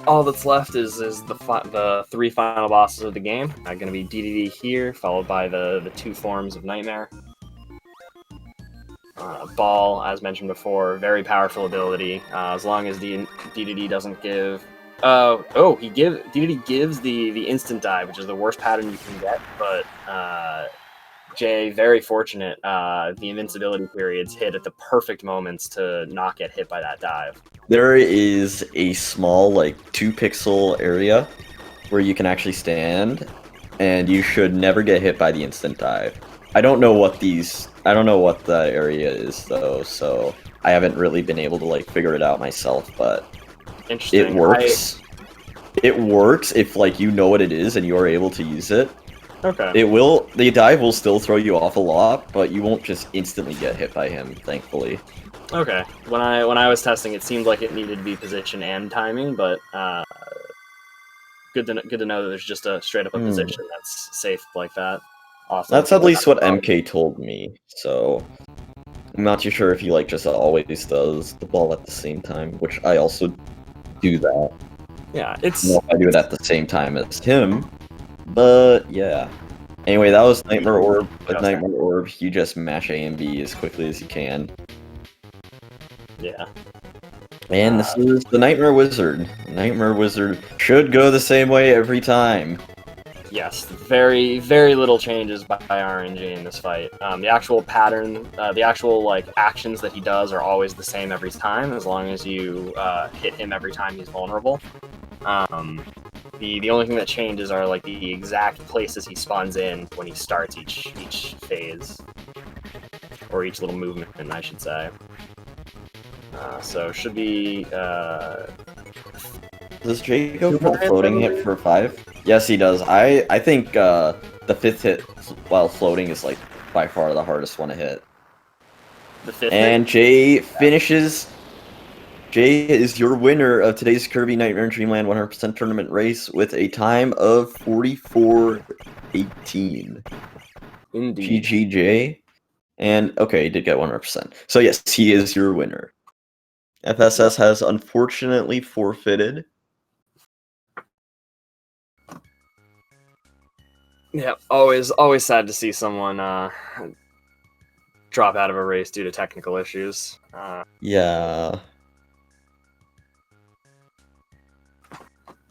[SPEAKER 2] all that's left is the three final bosses of the game. Going to be DDD here, followed by the two forms of Nightmare. Ball, as mentioned before, very powerful ability. As long as DDD doesn't give... DDD gives the instant dive, which is the worst pattern you can get, but Jay, very fortunate, the invincibility periods hit at the perfect moments to not get hit by that dive.
[SPEAKER 1] There is a small, like, 2-pixel area where you can actually stand, and you should never get hit by the instant dive. I don't know what the area is, though, so I haven't really been able to, like, figure it out myself, but it works. It works if, like, you know what it is and you are able to use it.
[SPEAKER 2] Okay.
[SPEAKER 1] The dive will still throw you off a lot, but you won't just instantly get hit by him, thankfully.
[SPEAKER 2] Okay. When I was testing, it seemed like it needed to be position and timing, but good to know that there's just a straight up a position that's safe like that. Awesome.
[SPEAKER 1] That's at least what MK told me, so I'm not too sure if he like just always does the ball at the same time, which I also do that.
[SPEAKER 2] Yeah,
[SPEAKER 1] I do it at the same time as him, but yeah. Anyway, that was Nightmare Orb. With Nightmare Orb, you just mash A and B as quickly as you can.
[SPEAKER 2] Yeah.
[SPEAKER 1] And this is the Nightmare Wizard. Nightmare Wizard should go the same way every time.
[SPEAKER 2] Yes, very, very little changes by RNG in this fight. The actual pattern, the actual like actions that he does are always the same every time, as long as you hit him every time he's vulnerable. The only thing that changes are like the exact places he spawns in when he starts each phase, or each little movement, I should say. So should be.
[SPEAKER 1] Does Jay go for the floating hit for 5? Yes, he does. I think the 5th hit while floating is like by far the hardest one to hit.
[SPEAKER 2] The 5th
[SPEAKER 1] and
[SPEAKER 2] hit?
[SPEAKER 1] Jay finishes. Jay is your winner of today's Kirby Nightmare in Dreamland 100% tournament race with a time of 44:18.
[SPEAKER 2] Indeed.
[SPEAKER 1] GGJ. And okay, he did get 100%. So yes, he is your winner. FSS has unfortunately forfeited.
[SPEAKER 2] Yeah, always sad to see someone drop out of a race due to technical issues.
[SPEAKER 1] Yeah.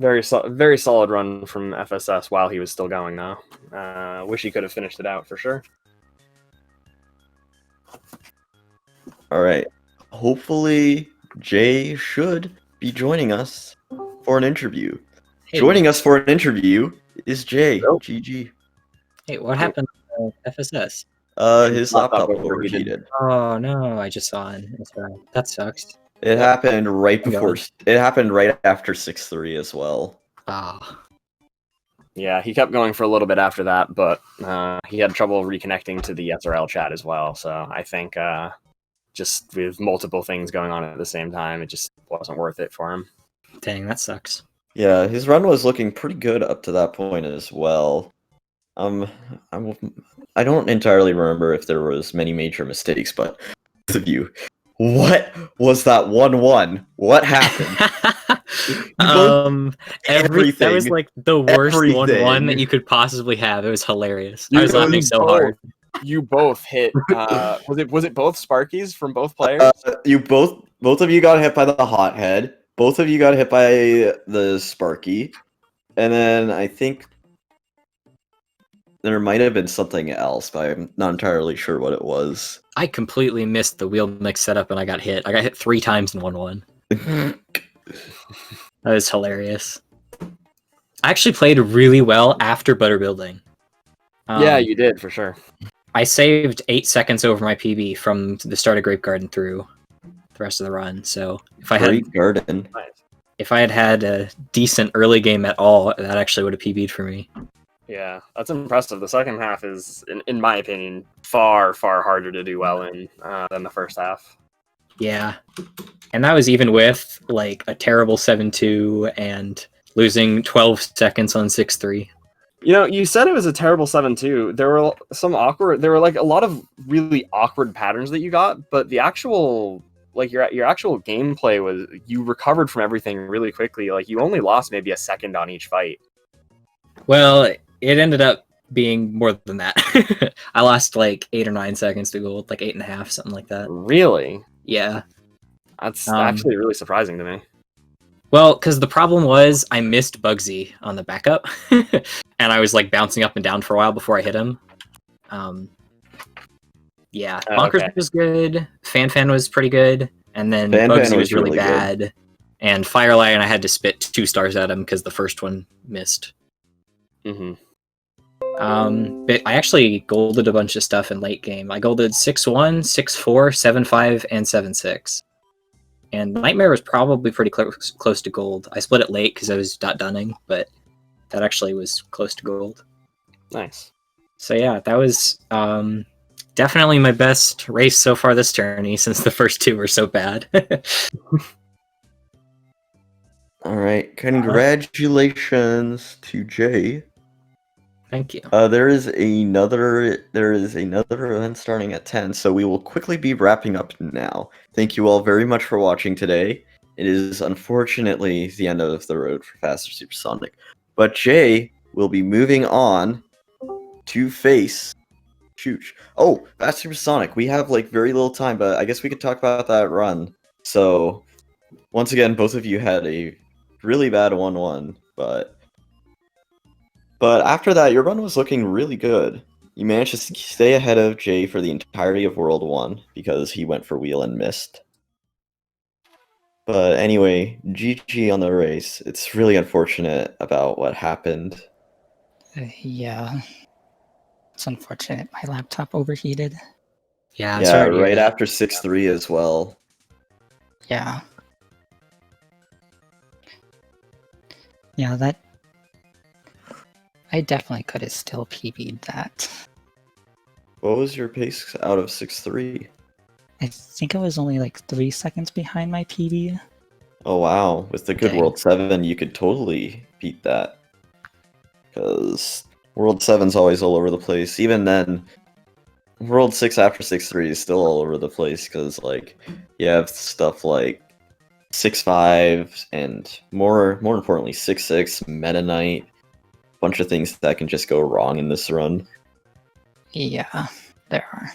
[SPEAKER 2] Very solid run from FSS while he was still going though. Wish he could have finished it out for sure.
[SPEAKER 1] All right. Hopefully, Jay should be joining us for an interview.
[SPEAKER 3] Hey,
[SPEAKER 1] Joining us for an interview is Jay.
[SPEAKER 2] Nope.
[SPEAKER 1] GG.
[SPEAKER 3] Hey, what happened to FSS?
[SPEAKER 1] His laptop
[SPEAKER 2] overheated.
[SPEAKER 1] overheated.
[SPEAKER 3] Oh no, I just saw it. That sucks.
[SPEAKER 1] It happened right
[SPEAKER 3] Hang
[SPEAKER 1] before.
[SPEAKER 3] on.
[SPEAKER 1] It happened right after 6-3 as well.
[SPEAKER 3] Ah,
[SPEAKER 2] Yeah, he kept going for a little bit after that, but he had trouble reconnecting to the SRL chat as well. So I think just with multiple things going on at the same time, it just wasn't worth it for him.
[SPEAKER 3] dang, that sucks.
[SPEAKER 1] Yeah, his run was looking pretty good up to that point as well. I don't entirely remember if there was many major mistakes, but both of you, what was that 1-1? What happened?
[SPEAKER 3] That was like the worst
[SPEAKER 1] Everything.
[SPEAKER 3] 1-1 that you could possibly have. It was hilarious.
[SPEAKER 2] You
[SPEAKER 3] I was laughing so hard.
[SPEAKER 2] You both hit. Was it both Sparkies from both players?
[SPEAKER 1] You both of you got hit by the hothead. Both of you got hit by the Sparky, and then I think there might have been something else, but I'm not entirely sure what it was.
[SPEAKER 3] I completely missed the wheel mix setup and I got hit. I got hit 3 times in 1-1. That was hilarious. I actually played really well after butter building.
[SPEAKER 2] Yeah, you did for sure.
[SPEAKER 3] I saved 8 seconds over my PB from the start of Grape Garden through the rest of the run. So if I
[SPEAKER 1] Great Garden.
[SPEAKER 3] had a decent early game at all, that actually would have PB'd for me.
[SPEAKER 2] Yeah, that's impressive. The second half is, in my opinion, far harder to do well in than the first half.
[SPEAKER 3] Yeah, and that was even with like a terrible 7-2 and losing 12 seconds on 6-3.
[SPEAKER 2] You know, you said it was a terrible 7-2. There were like a lot of really awkward patterns that you got, but the actual, like your actual gameplay was, you recovered from everything really quickly. Like you only lost maybe a second on each fight.
[SPEAKER 3] Well, it ended up being more than that. I lost like 8 or 9 seconds to gold, like 8.5, something like that.
[SPEAKER 2] Really?
[SPEAKER 3] Yeah.
[SPEAKER 2] That's actually really surprising to me.
[SPEAKER 3] Well, because the problem was I missed Bugsy on the backup, and I was like bouncing up and down for a while before I hit him. Yeah, Bonkers was good. Fan was pretty good, and then Bugsy was really bad. Good. And Firelight, I had to spit 2 stars at him because the first one missed.
[SPEAKER 2] Mm-hmm.
[SPEAKER 3] But I actually golded a bunch of stuff in late game. I golded 6-1, 6-4, 7-5, and 7-6. And Nightmare was probably pretty close to gold. I split it late because I was dunning, but that actually was close to gold.
[SPEAKER 2] Nice.
[SPEAKER 3] So yeah, that was definitely my best race so far this tourney, since the first 2 were so bad.
[SPEAKER 1] All right, congratulations to Jay.
[SPEAKER 3] Thank you.
[SPEAKER 1] There is another event starting at 10, so we will quickly be wrapping up now. Thank you all very much for watching today. It is unfortunately the end of the road for FasterSuperSonic, but Jay will be moving on to face Chooch. Oh, FasterSuperSonic, we have like very little time, but I guess we could talk about that run. So, once again, both of you had a really bad 1-1, but after that, your run was looking really good. You managed to stay ahead of Jay for the entirety of World 1 because he went for wheel and missed. But anyway, GG on the race. It's really unfortunate about what happened.
[SPEAKER 4] Yeah. It's unfortunate. My laptop overheated.
[SPEAKER 3] Yeah,
[SPEAKER 1] yeah, right after 6-3 as well.
[SPEAKER 4] Yeah. Yeah, that... I definitely could have still PB'd that.
[SPEAKER 1] What was your pace out of 6-3?
[SPEAKER 4] I think it was only like 3 seconds behind my PB.
[SPEAKER 1] Oh wow, with the good
[SPEAKER 4] Dang.
[SPEAKER 1] World 7, you could totally beat that. Because World 7's always all over the place. Even then, World 6 after 6-3 is still all over the place, because like, you have stuff like 6-5, and more importantly, 6-6, Meta Knight. bunch of things that can just go wrong in this run.
[SPEAKER 4] Yeah, there are.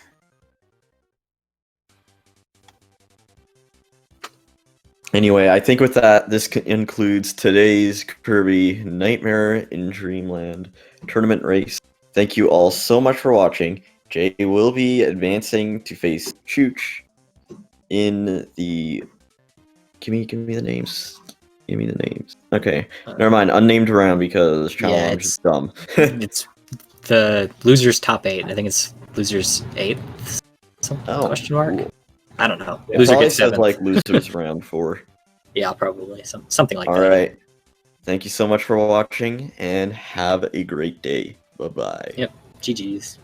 [SPEAKER 1] Anyway, I think with that, this includes today's Kirby Nightmare in Dreamland tournament race. Thank you all so much for watching. Jay will be advancing to face Chooch in the... Give me the names. Give me the names. Okay, never mind. Unnamed round because Channel
[SPEAKER 3] Yeah,
[SPEAKER 1] Lounge is dumb.
[SPEAKER 3] It's the losers top 8. I think it's losers 8.
[SPEAKER 1] Oh,
[SPEAKER 3] Question mark?
[SPEAKER 1] cool.
[SPEAKER 3] I don't know.
[SPEAKER 1] It
[SPEAKER 3] Loser
[SPEAKER 1] probably
[SPEAKER 3] gets
[SPEAKER 1] says
[SPEAKER 3] 7th.
[SPEAKER 1] like losers round 4.
[SPEAKER 3] Yeah, probably something like
[SPEAKER 1] All
[SPEAKER 3] that.
[SPEAKER 1] right. Thank you so much for watching, and have a great day. Bye-bye.
[SPEAKER 3] Yep. GG's.